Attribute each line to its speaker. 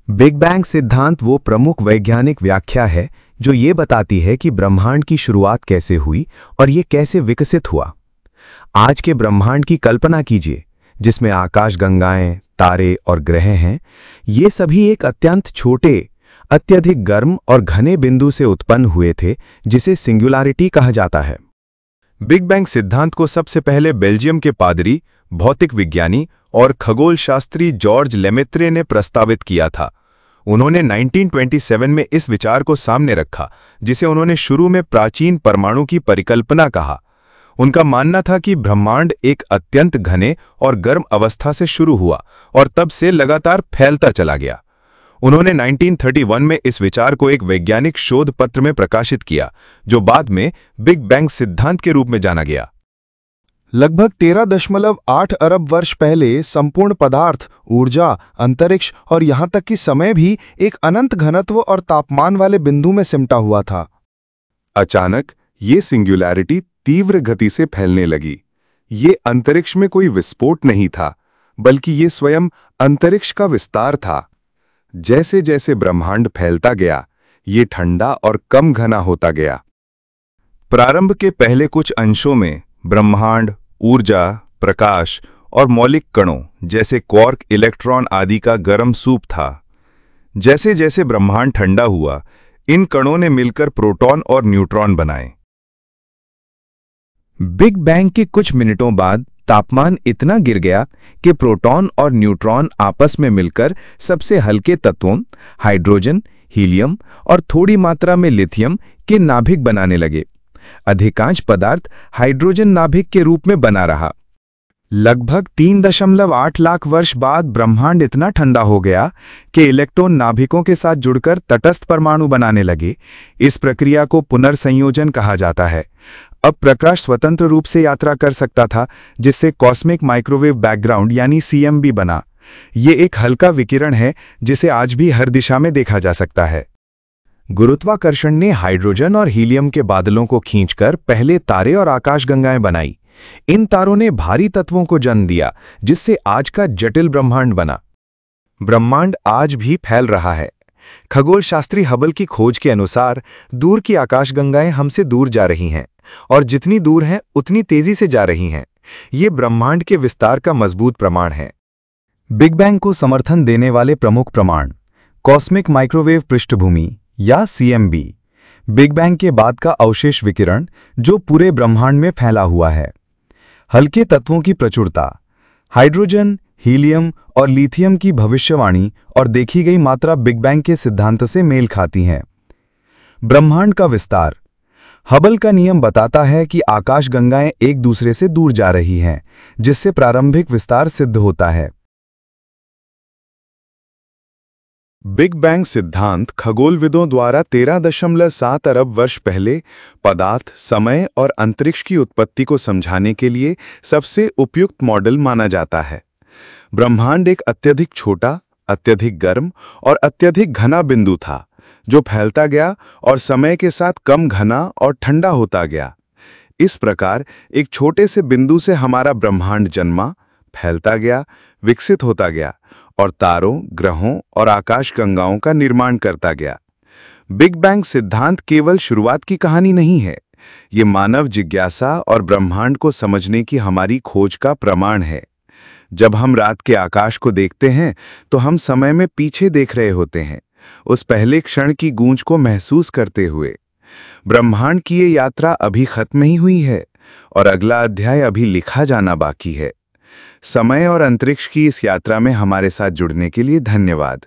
Speaker 1: Big bang सिद्धांत वो प्रमुख वैज्ञानिक व्याख्या है जो ये बताती है कि ब्रह्मांड की शुरुआत कैसे हुई और ये कैसे विकसित हुआ। आज के ब्रह्मांड की कल्पना कीजिए, जिसमें आकाशगंगाएं, तारे और ग्रह हैं। ये सभी एक अत्यंत छोटे, अत्यधिक गर्म और घने बिंदु से उत्पन्न हुए थे, जिसे सिंगुलैरिटी कहा जाता है। बिग बैंग सिद्धांत को सबसे पहले बेल्जियम के पादरी, भौतिक विज्ञानी और खगोलशास्त्री जॉर्ज लेमेत्रे ने प्रस्तावित किया था। उन्होंने 1927 में इस विचार को सामने रखा, जिसे उन्होंने शुरू में प्राचीन परमाणु की परिकल्पना कहा। उनका मानना था कि ब्रह्मांड एक अत्यंत घने और गर्म अवस्था से शुरू हुआ और तब से लगातार फैलता चला गया। उन्होंने 1931 में इस विचार को एक वैज्ञानिक शोध पत्र में प्रकाशित किया, जो बाद में बिग बैंग सिद्धांत के रूप में जाना गया।
Speaker 2: लगभग 13.8 अरब वर्ष पहले संपूर्ण पदार्थ, ऊर्जा, अंतरिक्ष और यहां तक कि समय भी एक अनंत घनत्व और तापमान वाले बिंदु में सिमटा हुआ था।
Speaker 3: अचानक ये सिंगुलैरिटी तीव्र गति से फैलने लगी। ये अंतरिक्ष में कोई विस्फोट नहीं था, बल्कि ये स्वयं अंतरिक्ष का विस्तार था। जैसे जैसे ब्रह्मांड फैलता गया, ये ठंडा और कम घना होता गया। प्रारंभ के पहले कुछ अंशों में ब्रह्मांड, ऊर्जा, प्रकाश और मौलिक कणों जैसे क्वार्क, इलेक्ट्रॉन आदि का गर्म सूप था। जैसे जैसे ब्रह्मांड ठंडा हुआ, इन कणों ने मिलकर प्रोटॉन और न्यूट्रॉन बनाए।
Speaker 1: बिग बैंग के कुछ मिनटों बाद तापमान इतना गिर गया कि प्रोटॉन और न्यूट्रॉन आपस में मिलकर सबसे हल्के तत्वों हाइड्रोजन, हीलियम और थोड़ी मात्रा में लिथियम के नाभिक बनाने लगे। अधिकांश पदार्थ हाइड्रोजन नाभिक के रूप में बना रहा। लगभग 3.8 लाख वर्ष बाद ब्रह्मांड इतना ठंडा हो गया कि इलेक्ट्रॉन नाभिकों के साथ जुड़कर तटस्थ परमाणु बनाने लगे। इस प्रक्रिया को पुनर्संयोजन कहा जाता है। अब प्रकाश स्वतंत्र रूप से यात्रा कर सकता था, जिससे कॉस्मिक माइक्रोवेव बैकग्राउंड यानी CMB बना। ये एक हल्का विकिरण है जिसे आज भी हर दिशा में देखा जा सकता है। गुरुत्वाकर्षण ने हाइड्रोजन और हीलियम के बादलों को खींचकर पहले तारे और आकाशगंगाएं बनाई। इन तारों ने भारी तत्वों को जन्म दिया, जिससे आज का जटिल ब्रह्मांड बना। ब्रह्मांड आज भी फैल रहा है। खगोलशास्त्री हबल की खोज के अनुसार दूर की आकाशगंगाएं हमसे दूर जा रही हैं, और जितनी दूर हैं उतनी तेजी से जा रही हैं। ये ब्रह्मांड के विस्तार का मजबूत प्रमाण है। बिग बैंग को समर्थन देने वाले प्रमुख प्रमाण: कॉस्मिक माइक्रोवेव पृष्ठभूमि या CMB, बिग बैंग के बाद का अवशेष विकिरण जो पूरे ब्रह्मांड में फैला हुआ है। हल्के तत्वों की प्रचुरता, हाइड्रोजन, हीलियम और लिथियम की भविष्यवाणी और देखी गई मात्रा बिग बैंग के सिद्धांत से मेल खाती हैं। ब्रह्मांड का विस्तार, हबल का नियम बताता है कि आकाशगंगाएं एक दूसरे से दूर जा रही हैं, जिससे प्रारंभिक विस्तार सिद्ध होता है।
Speaker 3: बिग बैंग सिद्धांत खगोलविदों द्वारा 13.7 अरब वर्ष पहले पदार्थ, समय और अंतरिक्ष की उत्पत्ति को समझाने के लिए सबसे उपयुक्त मॉडल माना जाता है। ब्रह्मांड एक अत्यधिक छोटा, अत्यधिक गर्म और अत्यधिक घना बिंदु था, जो फैलता गया और समय के साथ कम घना और ठंडा होता गया। इस प्रकार एक छोटे से बिंदु से हमारा ब्रह्मांड जन्मा, फैलता गया, विकसित होता गया और तारों, ग्रहों और आकाशगंगाओं का निर्माण करता गया। बिग बैंग सिद्धांत केवल शुरुआत की कहानी नहीं है, ये मानव जिज्ञासा और ब्रह्मांड को समझने की हमारी खोज का प्रमाण है। जब हम रात के आकाश को देखते हैं तो हम समय में पीछे देख रहे होते हैं, उस पहले क्षण की गूंज को महसूस करते हुए। ब्रह्मांड की ये यात्रा अभी खत्म नहीं हुई है और अगला अध्याय अभी लिखा जाना बाकी है। समय और अंतरिक्ष की इस यात्रा में हमारे साथ जुड़ने के लिए धन्यवाद।